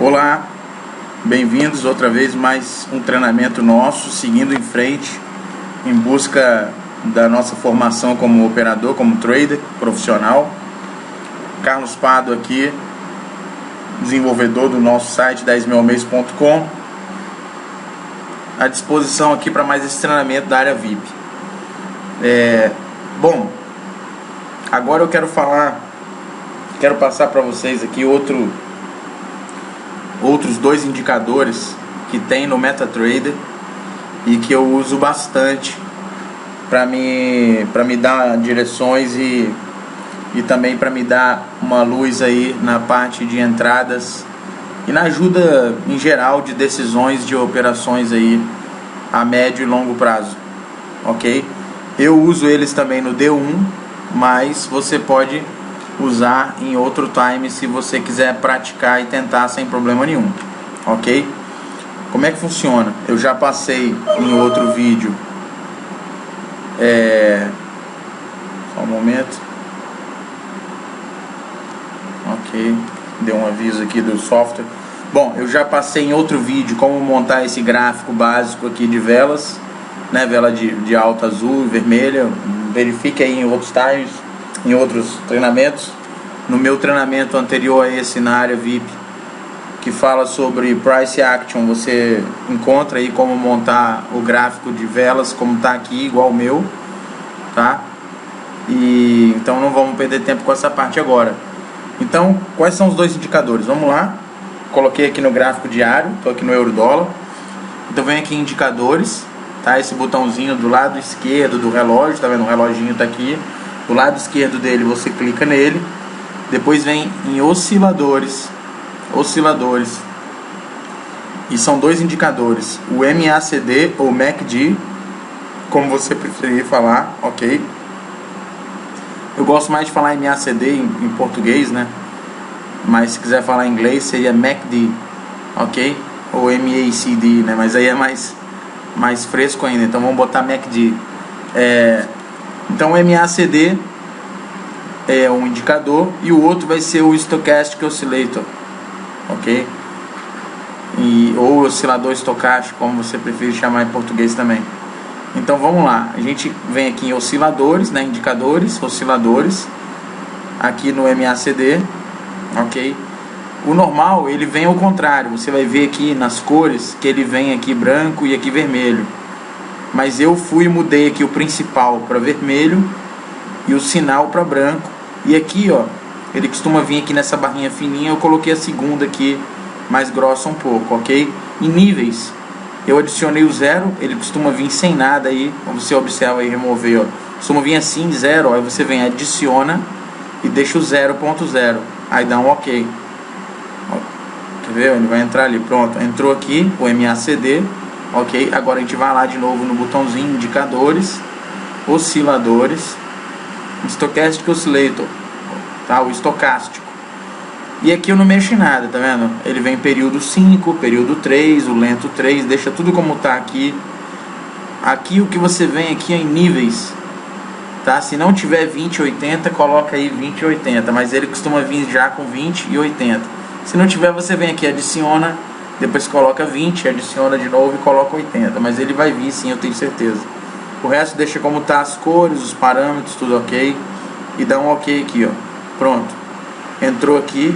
Olá, bem-vindos outra vez mais um treinamento nosso, seguindo em frente em busca da nossa formação como operador, como trader profissional. Carlos Pado aqui, desenvolvedor do nosso site 10.000mês.com, à disposição aqui para mais esse treinamento da área VIP. Bom, agora eu quero passar para vocês aqui outros dois indicadores que tem no MetaTrader e que eu uso bastante para me dar direções e também para me dar uma luz aí na parte de entradas e na ajuda em geral de decisões de operações aí a médio e longo prazo, ok? Eu uso eles também no D1, mas você pode usar em outro time se você quiser praticar e tentar sem problema nenhum, ok? Como é que funciona? Eu já passei em outro vídeo, só um momento, ok, deu um aviso aqui do software. Bom, eu já passei em outro vídeo como montar esse gráfico básico aqui de velas, né? Vela de alta azul e vermelha. Verifique aí em outros times, em outros treinamentos. No meu treinamento anterior a esse na área VIP, que fala sobre Price Action, você encontra aí como montar o gráfico de velas, como está aqui, igual o meu, tá? E então não vamos perder tempo com essa parte agora. Então, quais são os dois indicadores? Vamos lá. Coloquei aqui no gráfico diário, estou aqui no euro-dólar. Então vem aqui em indicadores, tá? Esse botãozinho do lado esquerdo do relógio, tá vendo? O reloginho está aqui. Do lado esquerdo dele você clica nele. Depois vem em osciladores. E são dois indicadores, o MACD ou MACD, como você preferir falar, ok? Eu gosto mais de falar MACD em português, né? Mas se quiser falar em inglês seria MACD, ok? Ou MACD, né? Mas aí é mais fresco ainda, então vamos botar MACD. Então o MACD é um indicador e o outro vai ser o Stochastic Oscillator, ok? Ou oscilador estocástico, como você preferir chamar em português também. Então vamos lá, a gente vem aqui em osciladores, né? Indicadores, osciladores, aqui no MACD, ok? O normal ele vem ao contrário, você vai ver aqui nas cores que ele vem aqui branco e aqui vermelho, mas eu mudei aqui o principal para vermelho e o sinal para branco. E aqui, ó, ele costuma vir aqui nessa barrinha fininha, eu coloquei a segunda aqui mais grossa um pouco, ok? Em níveis, eu adicionei o 0, ele costuma vir sem nada aí, como você observa aí, remover, ó. Costuma vir assim, 0, aí você vem, adiciona e deixa o 0.0, aí dá um ok. Ó, quer ver? Ele vai entrar ali, pronto, entrou aqui o MACD, ok? Agora a gente vai lá de novo no botãozinho indicadores, osciladores, Stochastic Oscillator, tá? O estocástico. E aqui eu não mexo em nada, tá vendo? Ele vem período 5, período 3, o lento 3, deixa tudo como tá aqui. Aqui o que você vem aqui é em níveis, tá? Se não tiver 20 e 80, coloca aí 20 e 80, mas ele costuma vir já com 20 e 80. Se não tiver, você vem aqui, adiciona, depois coloca 20, adiciona de novo e coloca 80, mas ele vai vir sim, eu tenho certeza. O resto deixa como tá as cores, os parâmetros, tudo ok. E dá um ok aqui, ó. Pronto. Entrou aqui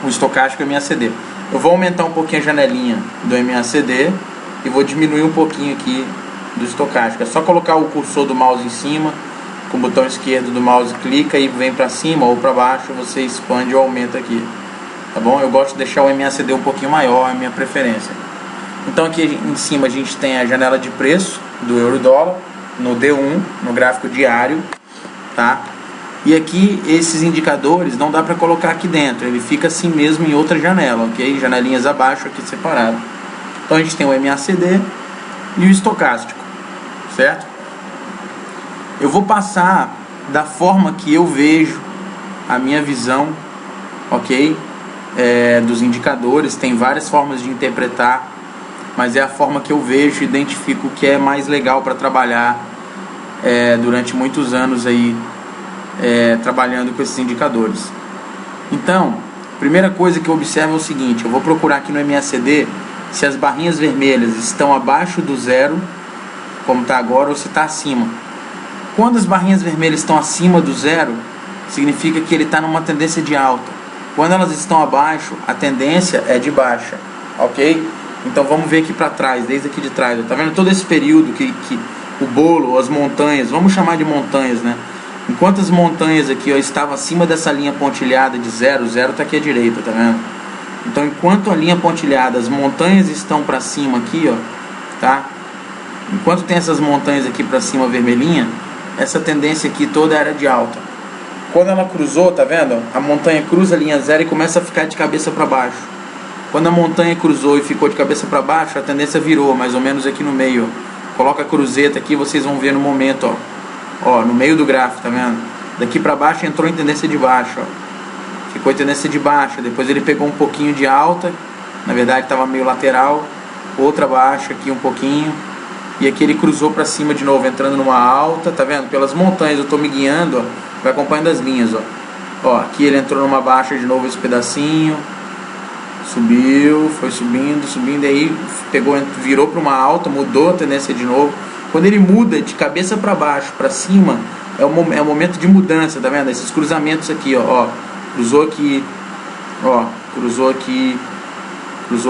o estocástico MACD. Eu vou aumentar um pouquinho a janelinha do MACD e vou diminuir um pouquinho aqui do estocástico. É só colocar o cursor do mouse em cima, com o botão esquerdo do mouse, clica e vem para cima ou para baixo, você expande ou aumenta aqui. Tá bom? Eu gosto de deixar o MACD um pouquinho maior, é a minha preferência. Então aqui em cima a gente tem a janela de preço do euro-dólar no D1, no gráfico diário, tá? E aqui esses indicadores não dá para colocar aqui dentro, ele fica assim mesmo em outra janela, ok? Janelinhas abaixo aqui separado. Então a gente tem o MACD e o estocástico, certo? Eu vou passar da forma que eu vejo a minha visão, ok? Dos indicadores, tem várias formas de interpretar, mas é a forma que eu vejo e identifico que é mais legal para trabalhar durante muitos anos aí trabalhando com esses indicadores. Então, Primeira coisa que eu observo é o seguinte, eu vou procurar aqui no MACD se as barrinhas vermelhas estão abaixo do zero, como está agora, ou se está acima. Quando as barrinhas vermelhas estão acima do zero, significa que ele está numa tendência de alta. Quando elas estão abaixo, a tendência é de baixa, ok? Então vamos ver aqui para trás, desde aqui de trás, tá vendo todo esse período que o bolo, as montanhas, vamos chamar de montanhas, né? Enquanto as montanhas aqui, ó, estavam acima dessa linha pontilhada de zero, zero está aqui à direita, tá vendo? Então enquanto a linha pontilhada, as montanhas estão para cima aqui, ó, tá? Enquanto tem essas montanhas aqui para cima vermelhinha, essa tendência aqui toda era de alta. Quando ela cruzou, tá vendo? A montanha cruza a linha zero e começa a ficar de cabeça para baixo. Quando a montanha cruzou e ficou de cabeça para baixo, a tendência virou, mais ou menos aqui no meio. Coloca a cruzeta aqui, vocês vão ver no momento, ó. Ó, no meio do gráfico, tá vendo? Daqui para baixo entrou em tendência de baixa, ó. Ficou em tendência de baixa, depois ele pegou um pouquinho de alta, na verdade estava meio lateral, outra baixa aqui um pouquinho, e aqui ele cruzou para cima de novo, entrando numa alta, tá vendo? Pelas montanhas eu tô me guiando, ó, vai acompanhando as linhas, ó. Ó, aqui ele entrou numa baixa de novo esse pedacinho, subiu, foi subindo, subindo, e aí pegou, virou para uma alta, mudou a tendência de novo. Quando ele muda de cabeça para baixo, para cima, é o momento de mudança, tá vendo? Esses cruzamentos aqui, ó, cruzou aqui, ó, cruzou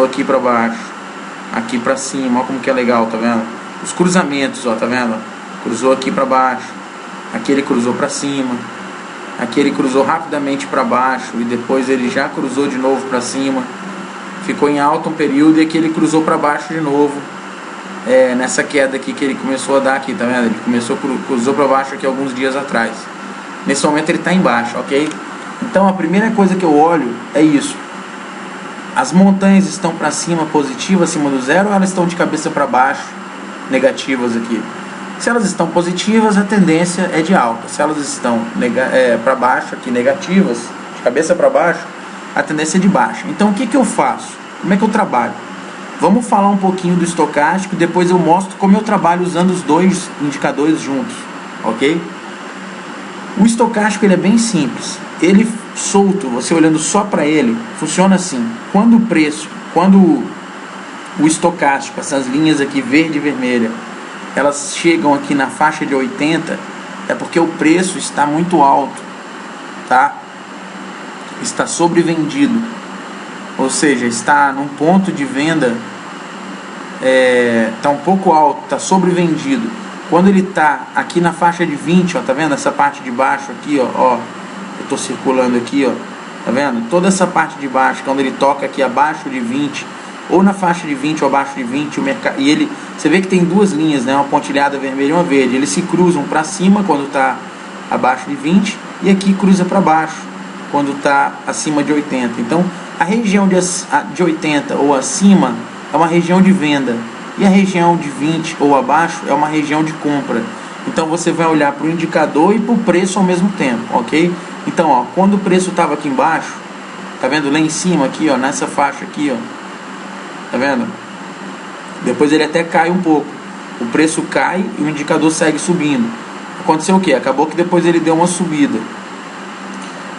aqui para baixo, aqui para cima, ó como que é legal, tá vendo? Os cruzamentos, ó, tá vendo? Cruzou aqui para baixo, aqui ele cruzou para cima, aqui ele cruzou rapidamente para baixo e depois ele já cruzou de novo para cima, ficou em alta um período e aqui ele cruzou para baixo de novo. Nessa queda aqui que ele começou a dar aqui, tá vendo? Ele cruzou para baixo aqui alguns dias atrás. Nesse momento ele está embaixo, ok? Então a primeira coisa que eu olho é isso. As montanhas estão para cima, positivas, acima do zero, ou elas estão de cabeça para baixo, negativas aqui? Se elas estão positivas, a tendência é de alta. Se elas estão para baixo aqui, negativas, de cabeça para baixo, a tendência é de baixa. Então o que eu faço? Como é que eu trabalho? Vamos falar um pouquinho do estocástico, depois eu mostro como eu trabalho usando os dois indicadores juntos, ok? O estocástico ele é bem simples, ele solto, você olhando só para ele, funciona assim. Quando o estocástico, essas linhas aqui verde e vermelha, elas chegam aqui na faixa de 80, é porque o preço está muito alto, tá? Está sobrevendido. Ou seja, está num ponto de venda, está um pouco alto, está sobrevendido. Quando ele está aqui na faixa de 20, ó, tá vendo essa parte de baixo aqui, ó, eu estou circulando aqui, ó, tá vendo? Toda essa parte de baixo, quando ele toca aqui abaixo de 20, ou na faixa de 20 ou abaixo de 20, você vê que tem duas linhas, né, uma pontilhada vermelha e uma verde, eles se cruzam para cima quando está abaixo de 20 e aqui cruza para baixo quando está acima de 80. Então a região de 80 ou acima é uma região de venda e a região de 20 ou abaixo é uma região de compra. Então você vai olhar para o indicador e para o preço ao mesmo tempo, ok? Então, ó, quando o preço estava aqui embaixo, tá vendo lá em cima aqui, ó, nessa faixa aqui, ó, tá vendo? Depois ele até cai um pouco, o preço cai e o indicador segue subindo. Aconteceu o que? Acabou que depois ele deu uma subida.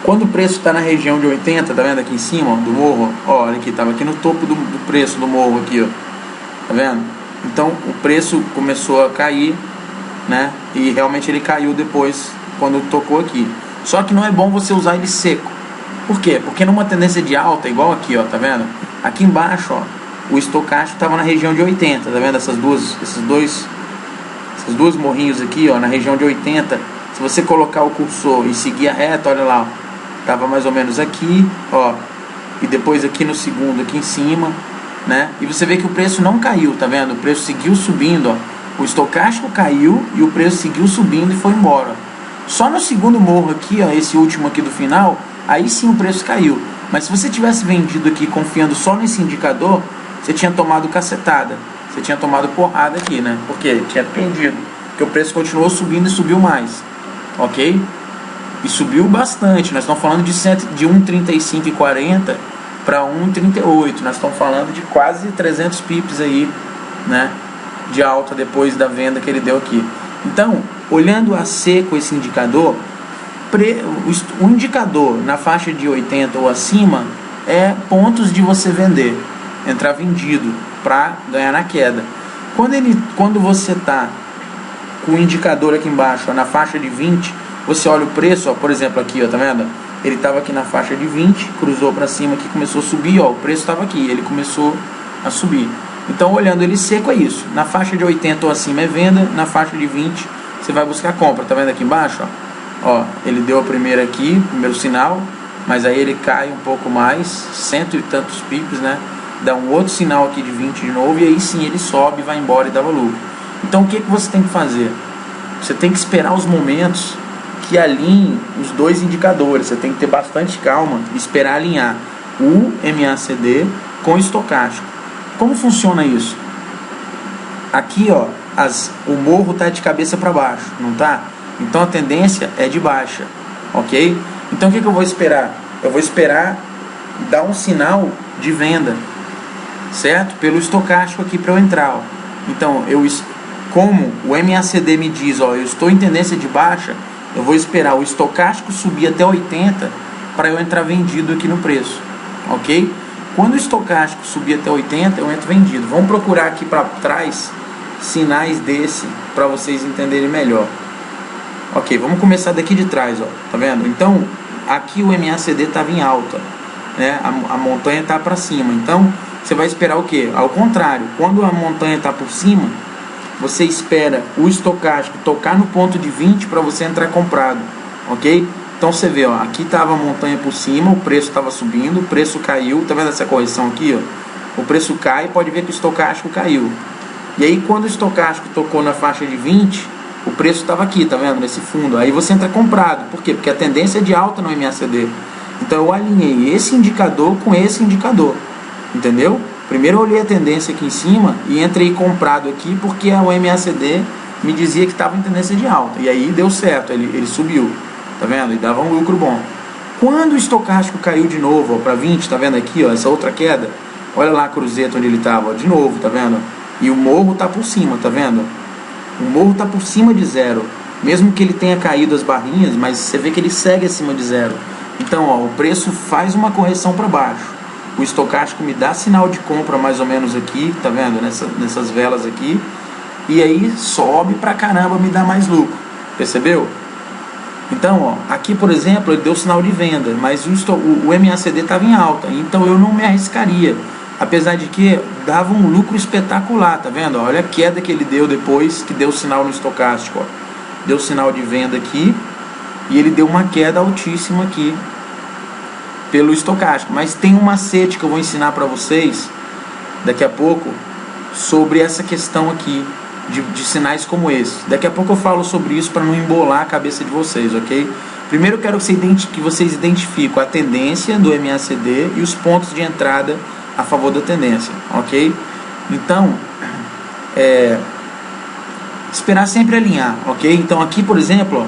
Quando o preço está na região de 80, tá vendo aqui em cima, ó, do morro, ó, olha aqui, estava aqui no topo do preço do morro aqui, ó, tá vendo? Então o preço começou a cair, né? E realmente ele caiu depois quando tocou aqui. Só que não é bom você usar ele seco. Por quê? Porque numa tendência de alta, igual aqui, ó, tá vendo? Aqui embaixo, ó, o estocástico estava na região de 80, tá vendo? Esses dois morrinhos aqui, ó, na região de 80. Se você colocar o cursor e seguir a reta, olha lá, ó, tava mais ou menos aqui, ó, e depois aqui no segundo, aqui em cima, né? E você vê que o preço não caiu, tá vendo? O preço seguiu subindo, ó. O estocástico caiu e o preço seguiu subindo e foi embora. Só no segundo morro aqui, ó, esse último aqui do final, aí sim o preço caiu. Mas se você tivesse vendido aqui confiando só nesse indicador, você tinha tomado cacetada, você tinha tomado porrada aqui, né? Porque tinha perdido, porque o preço continuou subindo e subiu mais, ok? E subiu bastante. Nós estamos falando de 1,3540 para 1,38. Nós estamos falando de quase 300 pips aí, né, de alta depois da venda que ele deu aqui. Então, olhando a seco esse indicador, o indicador na faixa de 80 ou acima é pontos de você vender, entrar vendido para ganhar na queda. Quando você está com o indicador aqui embaixo, ó, na faixa de 20, você olha o preço, ó, por exemplo aqui, ó, tá vendo? Ele estava aqui na faixa de 20, cruzou para cima aqui, começou a subir, ó, o preço estava aqui, ele começou a subir. Então, olhando ele seco é isso. Na faixa de 80 ou acima é venda, na faixa de 20 você vai buscar compra. Tá vendo aqui embaixo? Ó, ele deu a primeira aqui, primeiro sinal, mas aí ele cai um pouco mais, cento e tantos pips, né? Dá um outro sinal aqui de 20 de novo, e aí sim ele sobe, vai embora e dá lucro. Então, o que você tem que fazer? Você tem que esperar os momentos que alinhem os dois indicadores. Você tem que ter bastante calma e esperar alinhar o MACD com o estocástico. Como funciona isso? Aqui, ó, o morro está de cabeça para baixo, não tá? Então a tendência é de baixa, ok? Então o que eu vou esperar? Eu vou esperar dar um sinal de venda, certo? Pelo estocástico aqui para eu entrar, ó. Então, como o MACD me diz, ó, eu estou em tendência de baixa, eu vou esperar o estocástico subir até 80 para eu entrar vendido aqui no preço, ok? Quando o estocástico subir até 80, eu entro vendido. Vamos procurar aqui para trás sinais desse para vocês entenderem melhor. Ok, vamos começar daqui de trás, ó, tá vendo? Então, aqui o MACD estava em alta, né? A montanha está para cima. Então, você vai esperar o quê? Ao contrário, quando a montanha está por cima, você espera o estocástico tocar no ponto de 20 para você entrar comprado, ok? Então você vê, ó, aqui estava a montanha por cima, o preço estava subindo, o preço caiu, tá vendo essa correção aqui, ó? O preço cai, pode ver que o estocástico caiu. E aí quando o estocástico tocou na faixa de 20, o preço estava aqui, tá vendo? Nesse fundo. Aí você entra comprado. Por quê? Porque a tendência é de alta no MACD. Então eu alinhei esse indicador com esse indicador, entendeu? Primeiro eu olhei a tendência aqui em cima e entrei comprado aqui porque o MACD me dizia que estava em tendência de alta. E aí deu certo, ele subiu, tá vendo? E dava um lucro bom. Quando o estocástico caiu de novo para 20, tá vendo aqui, ó, essa outra queda? Olha lá a cruzeta onde ele estava, de novo, tá vendo? E o morro tá por cima, tá vendo? O morro tá por cima de zero. Mesmo que ele tenha caído as barrinhas, mas você vê que ele segue acima de zero. Então, ó, o preço faz uma correção para baixo. O estocástico me dá sinal de compra mais ou menos aqui, tá vendo? Nessas velas aqui. E aí sobe pra caramba, me dá mais lucro. Percebeu? Então, ó, aqui por exemplo, ele deu sinal de venda, mas o MACD estava em alta. Então eu não me arriscaria. Apesar de que dava um lucro espetacular, tá vendo? Olha a queda que ele deu depois que deu sinal no estocástico, ó. Deu sinal de venda aqui e ele deu uma queda altíssima aqui pelo estocástico. Mas tem um macete que eu vou ensinar para vocês daqui a pouco sobre essa questão aqui de sinais como esse. Daqui a pouco eu falo sobre isso para não embolar a cabeça de vocês, ok? Primeiro eu quero que vocês identifiquem a tendência do MACD e os pontos de entrada a favor da tendência, ok? Então, esperar sempre alinhar, ok? Então aqui, por exemplo,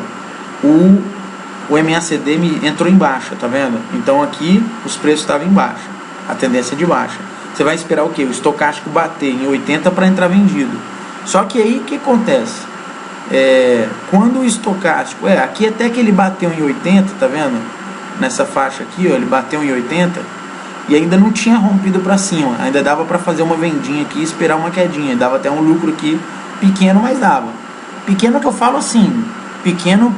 ó, o MACD entrou em baixa, tá vendo? Então aqui os preços estavam em baixa, a tendência é de baixa. Você vai esperar o quê? O estocástico bater em 80 para entrar vendido. Só que aí o que acontece? Quando o estocástico, aqui até que ele bateu em 80, tá vendo? Nessa faixa aqui, ó, ele bateu em 80 e ainda não tinha rompido para cima, ainda dava para fazer uma vendinha aqui e esperar uma quedinha, dava até um lucro aqui pequeno, mas dava. Pequeno que eu falo assim, pequeno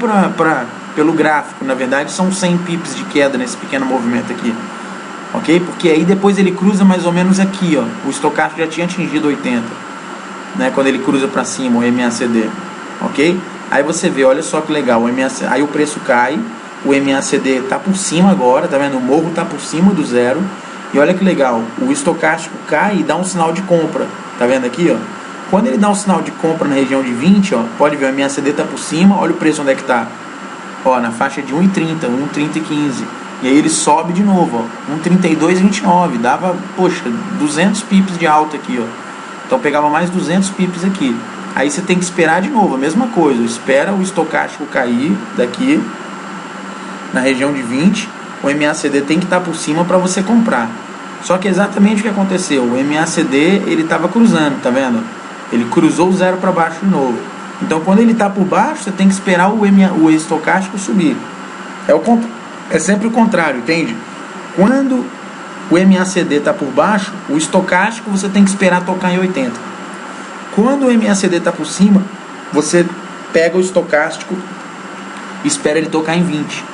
pelo gráfico, na verdade são 100 pips de queda nesse pequeno movimento aqui, ok? Porque aí depois ele cruza mais ou menos aqui, ó, o estocástico já tinha atingido 80, né, quando ele cruza para cima, o MACD, ok? Aí você vê, olha só que legal, aí o preço cai, o MACD está por cima agora, tá vendo? O morro está por cima do zero. E olha que legal, o estocástico cai e dá um sinal de compra. Tá vendo aqui, ó? Quando ele dá um sinal de compra na região de 20, ó, pode ver, o MACD está por cima, olha o preço onde é que tá. Ó, na faixa de 1,30, 1,30,15. E aí ele sobe de novo, ó, 1,32,29. Dava, poxa, 200 pips de alta aqui, ó. Então pegava mais 200 pips aqui. Aí você tem que esperar de novo, a mesma coisa. Espera o estocástico cair daqui na região de 20, o MACD tem que estar por cima para você comprar. Só que exatamente o que aconteceu, o MACD ele estava cruzando, tá vendo? Ele cruzou o zero para baixo de novo. Então quando ele está por baixo, você tem que esperar o estocástico subir. É sempre o contrário, entende? Quando o MACD está por baixo, o estocástico você tem que esperar tocar em 80. Quando o MACD está por cima, você pega o estocástico e espera ele tocar em 20.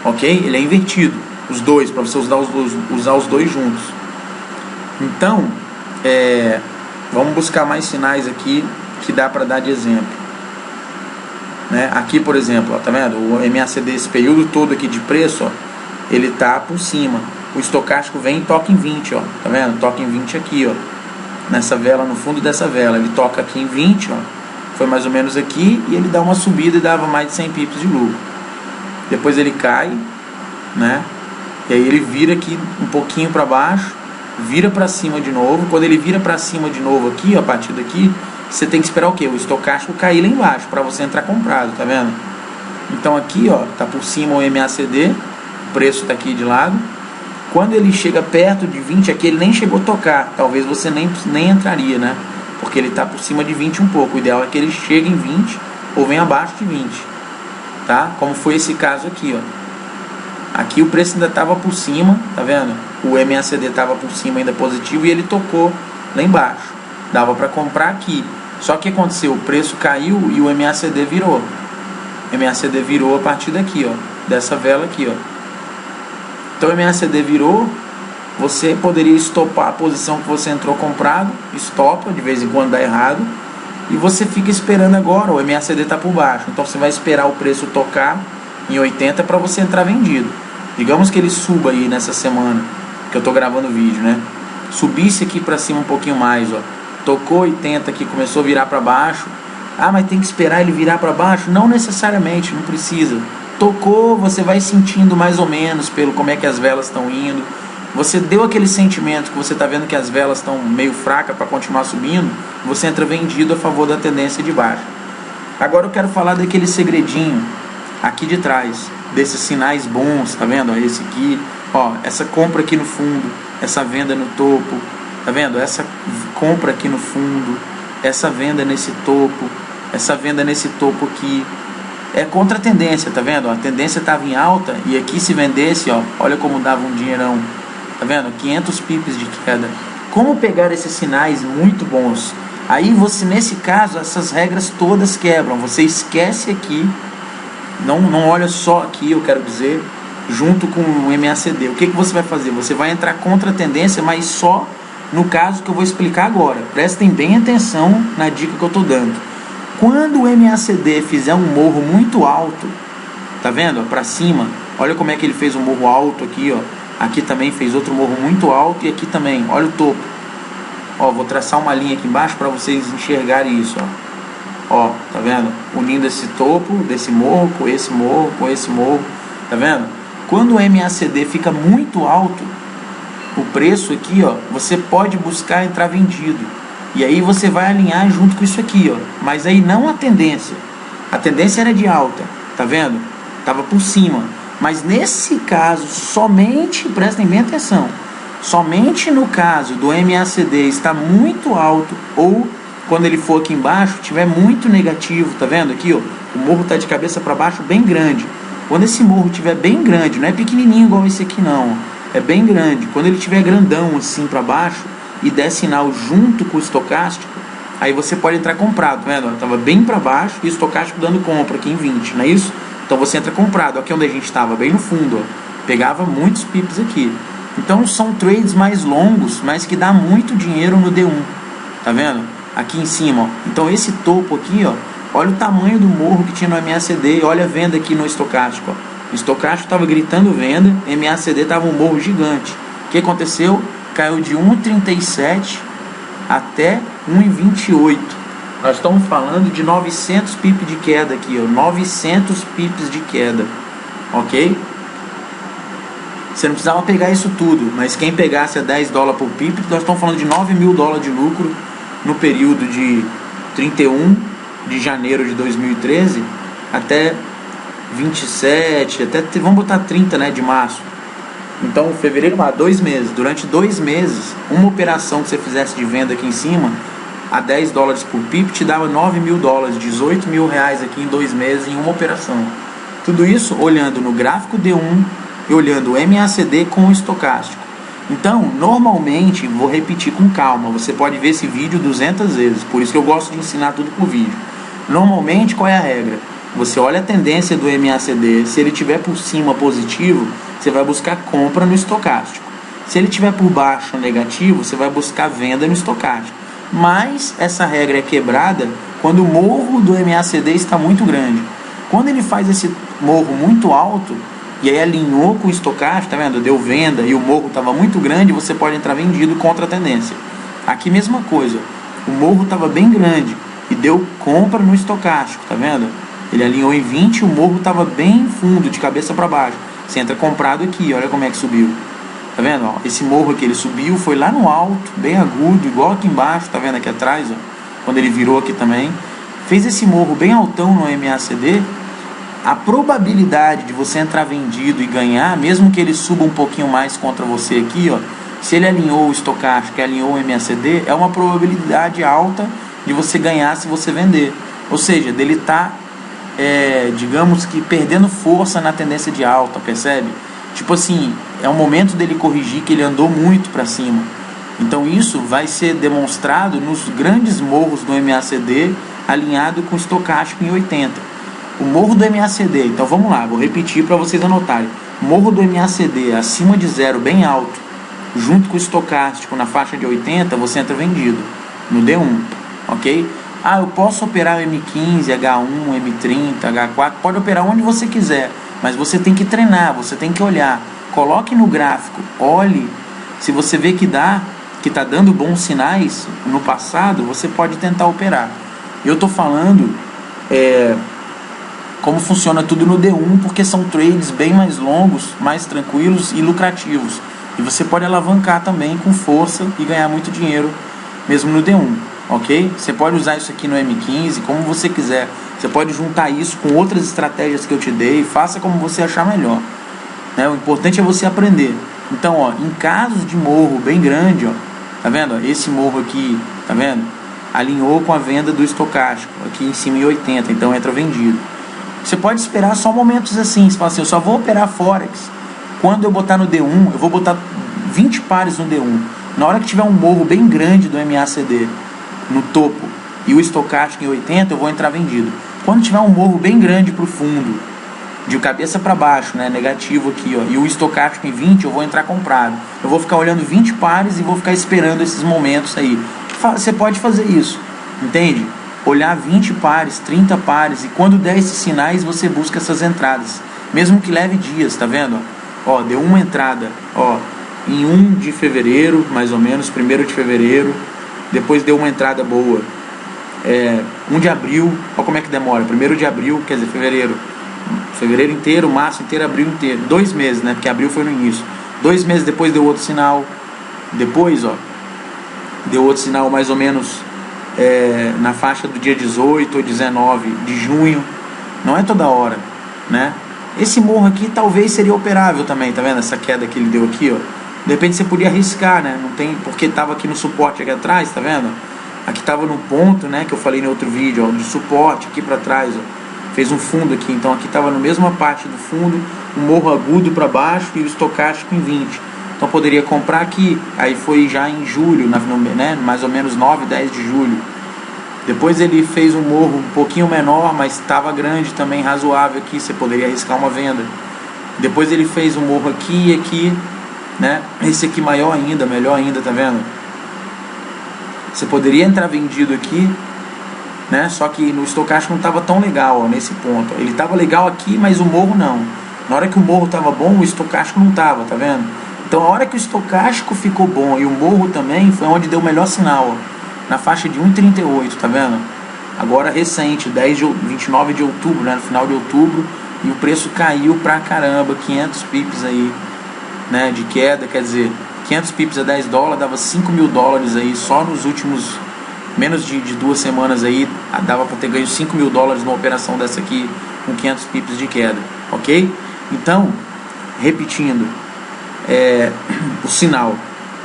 Ok? Ele é invertido, os dois, para você usar os dois juntos. Então, vamos buscar mais sinais aqui que dá para dar de exemplo. Né? Aqui, por exemplo, ó, tá vendo? O MACD, esse período todo aqui de preço, ó, ele tá por cima. O estocástico vem e toca em 20, ó, tá vendo? Toca em 20 aqui, ó, nessa vela, no fundo dessa vela. Ele toca aqui em 20, ó, foi mais ou menos aqui, e ele dá uma subida e dava mais de 100 pips de lucro. Depois ele cai, né? E aí ele vira aqui um pouquinho para baixo, vira para cima de novo. Quando ele vira para cima de novo aqui, ó, a partir daqui, você tem que esperar o quê? O estocástico cair lá embaixo para você entrar comprado, tá vendo? Então aqui, ó, tá por cima o MACD, o preço tá aqui de lado. Quando ele chega perto de 20, aqui ele nem chegou a tocar, talvez você nem entraria, né? Porque ele tá por cima de 20 um pouco. O ideal é que ele chegue em 20 ou venha abaixo de 20, tá? Como foi esse caso aqui, ó. Aqui o preço ainda tava por cima, tá vendo? O MACD tava por cima ainda positivo e ele tocou lá embaixo. Dava para comprar aqui. Só que aconteceu, o preço caiu e o MACD virou. O MACD virou a partir daqui, ó, dessa vela aqui, ó. Então o MACD virou, você poderia estopar a posição que você entrou comprado, estopa, de vez em quando dá errado, e você fica esperando agora, o MACD está por baixo, então você vai esperar o preço tocar em 80 para você entrar vendido. Digamos que ele suba aí nessa semana, que eu estou gravando o vídeo, né? Subisse aqui para cima um pouquinho mais, ó. Tocou 80 aqui, começou a virar para baixo. Ah, mas tem que esperar ele virar para baixo? Não necessariamente, não precisa. Tocou, você vai sentindo mais ou menos pelo como é que as velas estão indo. Você deu aquele sentimento que você está vendo que as velas estão meio fracas para continuar subindo, você entra vendido a favor da tendência de baixa. Agora eu quero falar daquele segredinho aqui de trás, desses sinais bons, tá vendo? Ó, esse aqui, ó, essa compra aqui no fundo, essa venda no topo, tá vendo? Essa compra aqui no fundo, essa venda nesse topo, essa venda nesse topo aqui. É contra a tendência, tá vendo? A tendência estava em alta e aqui se vendesse, ó, olha como dava um dinheirão, tá vendo? 500 pips de queda. Como pegar esses sinais muito bons? Aí você, nesse caso, essas regras todas quebram. Você esquece aqui, não olha só aqui, eu quero dizer, junto com o MACD. O que você vai fazer? Você vai entrar contra a tendência, mas só no caso que eu vou explicar agora. Prestem bem atenção na dica que eu estou dando. Quando o MACD fizer um morro muito alto, tá vendo? Para cima, olha como é que ele fez um morro alto aqui, ó. Aqui também fez outro morro muito alto e aqui também, olha o topo. Ó, vou traçar uma linha aqui embaixo para vocês enxergarem isso, ó. Ó, tá vendo? Unindo esse topo desse morro com esse morro, com esse morro, tá vendo? Quando o MACD fica muito alto, o preço aqui, ó, você pode buscar entrar vendido. E aí você vai alinhar junto com isso aqui, ó. Mas aí não a tendência. A tendência era de alta, tá vendo? Tava por cima. Mas nesse caso, somente, prestem bem atenção, somente no caso do MACD estar muito alto ou quando ele for aqui embaixo, tiver muito negativo, tá vendo aqui, ó? O morro tá de cabeça para baixo bem grande. Quando esse morro tiver bem grande, não é pequenininho igual esse aqui não, ó. É bem grande. Quando ele tiver grandão assim para baixo e der sinal junto com o estocástico, aí você pode entrar comprado, tá vendo? Tava bem para baixo e o estocástico dando compra aqui em 20, não é isso? Então você entra comprado. Aqui onde a gente estava, bem no fundo, ó. Pegava muitos pips aqui. Então são trades mais longos, mas que dá muito dinheiro no D1, tá vendo? Aqui em cima, ó. Então esse topo aqui, ó, olha o tamanho do morro que tinha no MACD, olha a venda aqui no estocástico, ó. O estocástico estava gritando venda, MACD estava um morro gigante. O que aconteceu? Caiu de 1,37 até 1,28. Nós estamos falando de 900 pips de queda aqui, ó. 900 pips de queda, ok? Você não precisava pegar isso tudo, mas quem pegasse a 10 dólares por pip, nós estamos falando de 9 mil dólares de lucro no período de 31 de janeiro de 2013 até 27, até, vamos botar 30, né, de março. Então, fevereiro, 2 meses. Durante 2 meses, uma operação que você fizesse de venda aqui em cima, a 10 dólares por pip, te dava 9 mil dólares, 18 mil reais aqui em 2 meses, em uma operação. Tudo isso olhando no gráfico D1 e olhando o MACD com o estocástico. Então, normalmente, vou repetir com calma, você pode ver esse vídeo 200 vezes, por isso que eu gosto de ensinar tudo por vídeo. Normalmente, qual é a regra? Você olha a tendência do MACD, se ele estiver por cima positivo, você vai buscar compra no estocástico. Se ele estiver por baixo negativo, você vai buscar venda no estocástico. Mas essa regra é quebrada quando o morro do MACD está muito grande. Quando ele faz esse morro muito alto, e aí alinhou com o estocástico, tá vendo? Deu venda e o morro estava muito grande, você pode entrar vendido contra a tendência. Aqui mesma coisa, o morro estava bem grande e deu compra no estocástico, tá vendo? Ele alinhou em 20 e o morro estava bem fundo, de cabeça para baixo. Você entra comprado aqui, olha como é que subiu. Tá vendo? Ó, esse morro aqui ele subiu, foi lá no alto, bem agudo, igual aqui embaixo, tá vendo aqui atrás, ó, quando ele virou aqui também. Fez esse morro bem altão no MACD. A probabilidade de você entrar vendido e ganhar, mesmo que ele suba um pouquinho mais contra você aqui, ó, se ele alinhou o estocástico e alinhou o MACD, é uma probabilidade alta de você ganhar se você vender. Ou seja, dele tá, digamos que perdendo força na tendência de alta, percebe? Tipo assim, é um momento dele corrigir que ele andou muito para cima. Então isso vai ser demonstrado nos grandes morros do MACD alinhado com o estocástico em 80. O morro do MACD, então vamos lá, vou repetir para vocês anotarem. Morro do MACD acima de 0, bem alto, junto com o estocástico na faixa de 80, você entra vendido no D1, ok? Ah, eu posso operar o M15, H1, M30, H4, pode operar onde você quiser, mas você tem que treinar, você tem que olhar. Coloque no gráfico, olhe, se você vê que está dando bons sinais no passado, você pode tentar operar. Eu estou falando como funciona tudo no D1, porque são trades bem mais longos, mais tranquilos e lucrativos. E você pode alavancar também com força e ganhar muito dinheiro mesmo no D1, ok? Você pode usar isso aqui no M15, como você quiser. Você pode juntar isso com outras estratégias que eu te dei, faça como você achar melhor. Né? O importante é você aprender. Então, ó, em casos de morro bem grande, ó, tá vendo? Ó, esse morro aqui, tá vendo? Alinhou com a venda do estocástico, aqui em cima em 80, então entra vendido. Você pode esperar só momentos assim, você fala assim, eu só vou operar Forex quando eu botar no D1, eu vou botar 20 pares no D1. Na hora que tiver um morro bem grande do MACD no topo e o estocástico em 80, eu vou entrar vendido. Quando tiver um morro bem grande para o fundo, de cabeça para baixo, né, negativo aqui, ó, e o estocástico em 20, eu vou entrar comprado. Eu vou ficar olhando 20 pares e vou ficar esperando esses momentos aí. Você pode fazer isso, entende? Olhar 20 pares, 30 pares, e quando der esses sinais, você busca essas entradas. Mesmo que leve dias, tá vendo? Ó, deu uma entrada, ó, em 1 de fevereiro, mais ou menos, 1º de fevereiro. Depois deu uma entrada boa. 1 de abril, olha como é que demora. 1º de abril, quer dizer, fevereiro inteiro, março inteiro, abril inteiro. 2 meses, né? Porque abril foi no início. 2 meses depois deu outro sinal. Depois, ó, deu outro sinal mais ou menos na faixa do dia 18 ou 19 de junho. Não é toda hora, né? Esse morro aqui talvez seria operável também, tá vendo? Essa queda que ele deu aqui, ó. De repente você podia arriscar, né? Não tem, porque tava aqui no suporte aqui atrás, tá vendo? Aqui tava no ponto, né? Que eu falei no outro vídeo, ó, de suporte aqui para trás, ó. Fez um fundo aqui, então aqui tava na mesma parte do fundo, um morro agudo para baixo e o estocástico em 20. Então poderia comprar aqui. Aí foi já em julho, né? Mais ou menos 9, 10 de julho. Depois ele fez um morro um pouquinho menor, mas estava grande também, razoável aqui, você poderia arriscar uma venda. Depois ele fez um morro aqui e aqui, né? Esse aqui maior ainda, melhor ainda, tá vendo? Você poderia entrar vendido aqui, né? Só que no estocástico não estava tão legal, ó, nesse ponto. Ele estava legal aqui, mas o morro não. Na hora que o morro estava bom, o estocástico não estava, tá vendo? Então a hora que o estocástico ficou bom e o morro também, foi onde deu o melhor sinal, ó. Na faixa de 1,38, tá vendo? Agora recente, 29 de outubro, né? No final de outubro, e o preço caiu pra caramba, 500 pips aí, né? De queda, quer dizer, 500 pips a 10 dólares, dava 5 mil dólares aí, só nos últimos, menos de 2 semanas aí, dava pra ter ganho 5 mil dólares numa operação dessa aqui, com 500 pips de queda, ok? Então, repetindo, o sinal,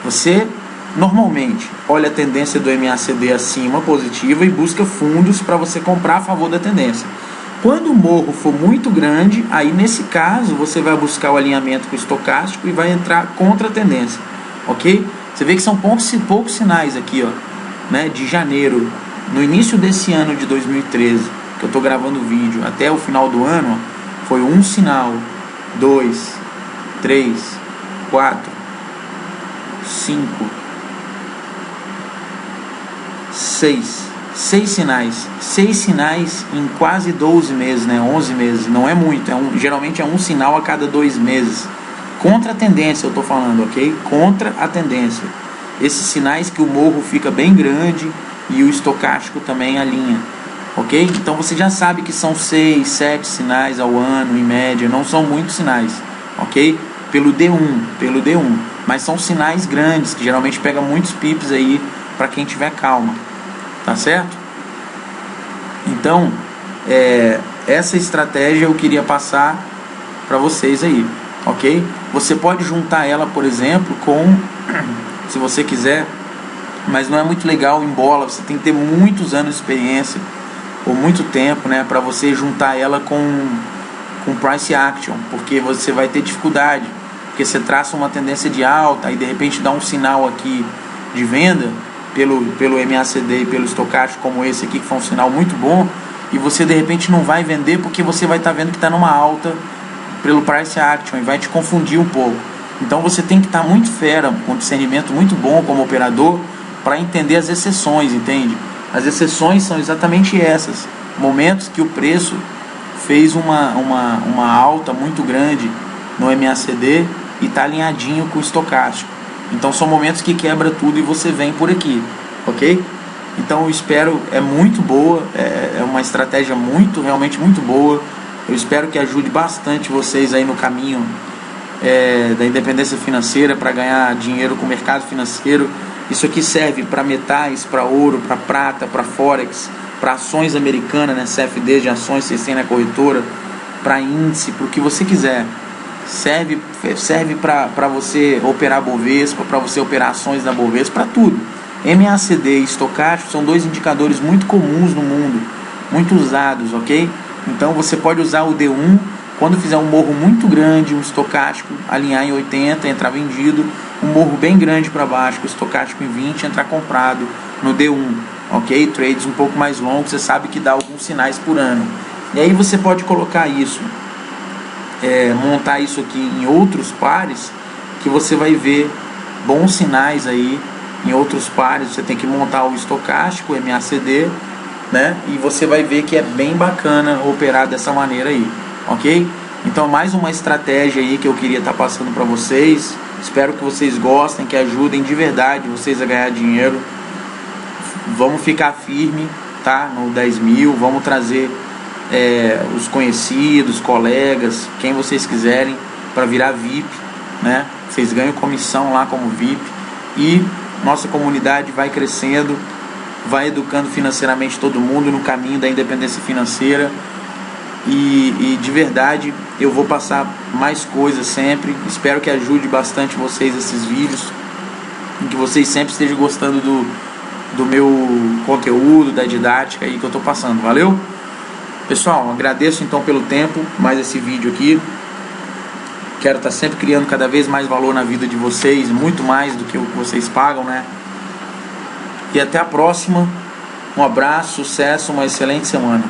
você normalmente olha a tendência do MACD acima, positiva, e busca fundos para você comprar a favor da tendência. Quando o morro for muito grande, aí nesse caso você vai buscar o alinhamento com o estocástico e vai entrar contra a tendência, ok? Você vê que são poucos sinais aqui, ó, né, de janeiro, no início desse ano de 2013, que eu estou gravando o vídeo, até o final do ano, ó, foi um sinal, 2, 3, 4, 5, 6 sinais. 6 sinais em quase 12 meses, né? 11 meses. Não é muito. Geralmente é um sinal a cada 2 meses. Contra a tendência, eu estou falando, ok? Contra a tendência. Esses sinais que o morro fica bem grande e o estocástico também alinha, ok? Então você já sabe que são 6, 7 sinais ao ano, em média. Não são muitos sinais, ok? Pelo D1. Mas são sinais grandes, que geralmente pega muitos pips aí para quem tiver calma. Tá certo? Então, essa estratégia eu queria passar para vocês aí, ok? Você pode juntar ela, por exemplo, com, se você quiser, mas não é muito legal em bola, você tem que ter muitos anos de experiência, ou muito tempo, né, para você juntar ela com price action, porque você vai ter dificuldade, porque você traça uma tendência de alta e de repente dá um sinal aqui de venda, pelo MACD e pelo estocástico, como esse aqui, que foi um sinal muito bom, e você de repente não vai vender porque você vai estar vendo que está numa alta pelo price action e vai te confundir um pouco. Então você tem que estar muito fera, com discernimento muito bom como operador, para entender as exceções, entende? As exceções são exatamente essas, momentos que o preço fez uma alta muito grande no MACD e está alinhadinho com o estocástico. Então são momentos que quebra tudo e você vem por aqui, ok? Então eu espero, é muito boa, é uma estratégia realmente muito boa. Eu espero que ajude bastante vocês aí no caminho da independência financeira, para ganhar dinheiro com o mercado financeiro. Isso aqui serve para metais, para ouro, para prata, para forex, para ações americanas, né, CFD de ações, vocês têm na corretora, para índice, para o que você quiser. Serve para você operar Bovespa, para você operar ações da Bovespa, para tudo. MACD e estocástico são dois indicadores muito comuns no mundo, muito usados, ok? Então você pode usar o D1 quando fizer um morro muito grande, um estocástico alinhar em 80, entrar vendido, um morro bem grande para baixo, o estocástico em 20, entrar comprado no D1, ok? Trades um pouco mais longos, você sabe que dá alguns sinais por ano. E aí você pode colocar isso, montar isso aqui em outros pares, que você vai ver bons sinais aí em outros pares. Você tem que montar o estocástico, o MACD, né? E você vai ver que é bem bacana operar dessa maneira aí, ok? Então mais uma estratégia aí que eu queria estar passando para vocês. Espero que vocês gostem, que ajudem de verdade vocês a ganhar dinheiro. Vamos ficar firme, tá? No 10 mil, vamos trazer os conhecidos, colegas, quem vocês quiserem, para virar VIP, né? Vocês ganham comissão lá como VIP e nossa comunidade vai crescendo, vai educando financeiramente todo mundo no caminho da independência financeira. E de verdade eu vou passar mais coisas sempre. Espero que ajude bastante vocês esses vídeos, e que vocês sempre estejam gostando do meu conteúdo, da didática aí que eu estou passando. Valeu? Pessoal, agradeço então pelo tempo, mais esse vídeo aqui. Quero estar sempre criando cada vez mais valor na vida de vocês, muito mais do que o que vocês pagam, né? E até a próxima. Um abraço, sucesso, uma excelente semana.